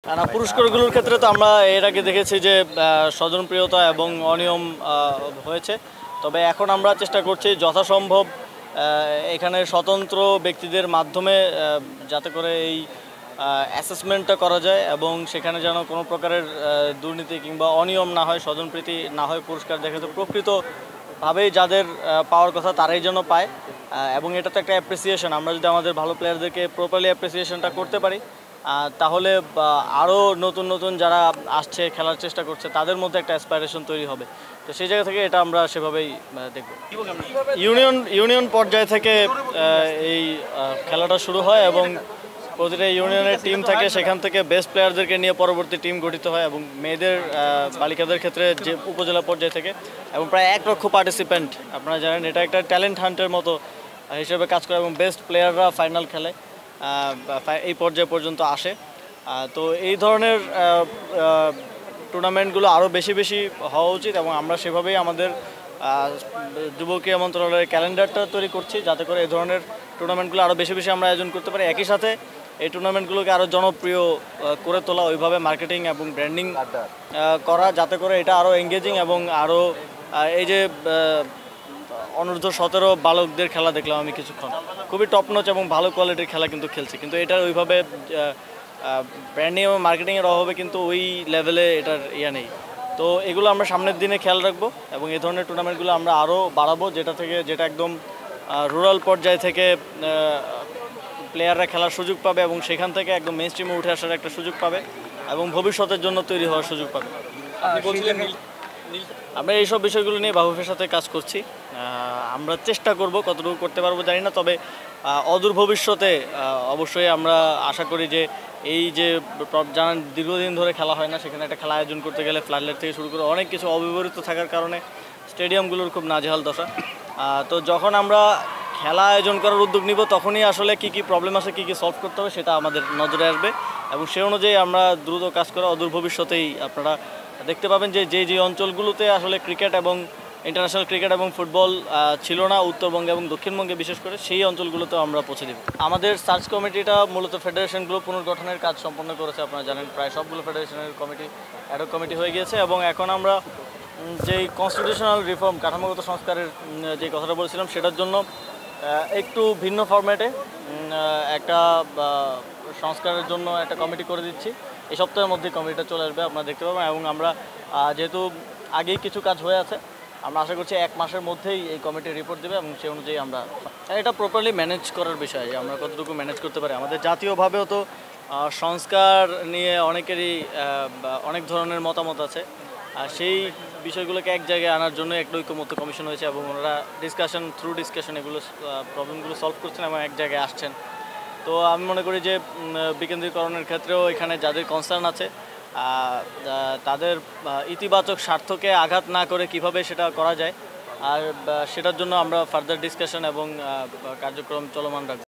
না পুরস্কারগুলোর ক্ষেত্রে তো আমরা এর আগে দেখেছি যে স্বজনপ্রিয়তা এবং অনিয়ম হয়েছে। তবে এখন আমরা চেষ্টা করছি যথাসম্ভব এখানে স্বতন্ত্র ব্যক্তিদের মাধ্যমে যাতে করে এই অ্যাসেসমেন্টটা করা যায় এবং সেখানে যেন কোনো প্রকারের দুর্নীতি কিংবা অনিয়ম না হয়, স্বজনপ্রীতি না হয়। পুরস্কার দেখে তো প্রকৃতভাবেই যাদের পাওয়ার কথা তারাই যেন পায় এবং এটা তো একটা অ্যাপ্রিসিয়েশন। আমরা যদি আমাদের ভালো প্লেয়ারদেরকে প্রপারলি অ্যাপ্রিসিয়েশনটা করতে পারি তাহলে আরও নতুন নতুন যারা আসছে খেলার চেষ্টা করছে তাদের মধ্যে একটা অ্যাসপাইরেশন তৈরি হবে। তো সেই জায়গা থেকে এটা আমরা সেভাবেই দেখব। ইউনিয়ন পর্যায় থেকে এই খেলাটা শুরু হয় এবং প্রতিটা ইউনিয়নের টিম থাকে, সেখান থেকে বেস্ট প্লেয়ারদেরকে নিয়ে পরবর্তী টিম গঠিত হয় এবং মেয়েদের বালিকাদের ক্ষেত্রে যে উপজেলা পর্যায় থেকে এবং প্রায় 1 লক্ষ পার্টিসিপেন্ট, আপনারা জানেন এটা একটা ট্যালেন্ট হান্টের মতো হিসেবে কাজ করে এবং বেস্ট প্লেয়াররা ফাইনাল খেলে এই পর্যায়ে পর্যন্ত আসে। তো এই ধরনের টুর্নামেন্টগুলো আরও বেশি বেশি হওয়া উচিত এবং আমরা সেভাবেই আমাদের যুব ক্রীড়া মন্ত্রণালয়ের ক্যালেন্ডারটা তৈরি করছি যাতে করে এই ধরনের টুর্নামেন্টগুলো আরও বেশি বেশি আমরা আয়োজন করতে পারি। একই সাথে এই টুর্নামেন্টগুলোকে আরও জনপ্রিয় করে তোলা, ওইভাবে মার্কেটিং এবং ব্র্যান্ডিং করা যাতে করে এটা আরও এঙ্গেজিং এবং আরও এই যে অনূর্ধ্ব 17 বালকদের খেলা দেখলাম আমি কিছুক্ষণ, খুবই টপ নচ এবং ভালো কোয়ালিটির খেলা কিন্তু খেলছে, কিন্তু এটার ওইভাবে ব্র্যান্ডিং এবং মার্কেটিংয়ের অভাবে কিন্তু ওই লেভেলে এটার নেই। তো এগুলো আমরা সামনের দিনে খেয়াল রাখবো এবং এই ধরনের টুর্নামেন্টগুলো আমরা আরও বাড়াবো, যেটা একদম রুরাল পর্যায় থেকে প্লেয়াররা খেলার সুযোগ পাবে এবং সেখান থেকে একদম মেইন স্ট্রিমে উঠে আসার একটা সুযোগ পাবে এবং ভবিষ্যতের জন্য তৈরি হওয়ার সুযোগ পাবে। আমরা এইসব বিষয়গুলো নিয়ে বাফুফের সাথে কাজ করছি। আমরা চেষ্টা করব, কতটুকু করতে পারবো জানি না, তবে অদূর ভবিষ্যতে অবশ্যই আমরা আশা করি যে এই যে জানান দীর্ঘদিন ধরে খেলা হয় না, সেখানে একটা খেলা আয়োজন করতে গেলে ফ্লাডলাইট থেকে শুরু করে অনেক কিছু অব্যবহৃত থাকার কারণে স্টেডিয়ামগুলোর খুব নাজেহাল দশা। তো যখন আমরা খেলা আয়োজন করার উদ্যোগ নিব তখনই আসলে কী কী প্রবলেম আছে, কী কী সলভ করতে হবে সেটা আমাদের নজরে আসবে এবং সেই অনুযায়ী আমরা দ্রুত কাজ করে অদূর ভবিষ্যতেই আপনারা দেখতে পাবেন যে যে অঞ্চলগুলোতে আসলে ক্রিকেট এবং ইন্টারন্যাশনাল ক্রিকেট এবং ফুটবল ছিল না উত্তরবঙ্গে এবং দক্ষিণবঙ্গে বিশেষ করে, সেই অঞ্চলগুলোতেও আমরা পৌঁছে দেব। আমাদের সার্চ কমিটিটা মূলত ফেডারেশনগুলো পুনর্গঠনের কাজ সম্পন্ন করেছে। আপনারা জানেন প্রায় সবগুলো ফেডারেশনের কমিটি অ্যাডহক কমিটি হয়ে গিয়েছে এবং এখন আমরা যেই কনস্টিটিউশনাল রিফর্ম, কাঠামোগত সংস্কারের যে কথাটা বলছিলাম সেটার জন্য একটু ভিন্ন ফরম্যাটে একটা সংস্কারের জন্য একটা কমিটি করে দিচ্ছি। এই সপ্তাহের মধ্যে কমিটিটা চলে আসবে, আপনারা দেখতে পাবেন এবং আমরা যেহেতু আগেই কিছু কাজ হয়ে আছে, আমরা আশা করছি 1 মাসের মধ্যেই এই কমিটি রিপোর্ট দেবে এবং সেই অনুযায়ী আমরা এটা প্রপারলি ম্যানেজ করার বিষয়, আমরা কতটুকু ম্যানেজ করতে পারি। আমাদের জাতীয়ভাবেও তো সংস্কার নিয়ে অনেকেরই অনেক ধরনের মতামত আছে, সেই বিষয়গুলোকে এক জায়গায় আনার জন্য একটা ঐকমত্য কমিশন হয়েছে এবং ওনারা থ্রু ডিসকাশন এগুলো প্রবলেমগুলো সলভ করছেন এবং এক জায়গায় আসছেন। তো আমি মনে করি যে বিকেন্দ্রীকরণের ক্ষেত্রেও এখানে যাদের কনসার্ন আছে তাদের ইতিবাচক স্বার্থকে আঘাত না করে কিভাবে সেটা করা যায়, আর সেটার জন্য আমরা ফার্দার ডিসকাশন এবং কার্যক্রম চলমান রাখব।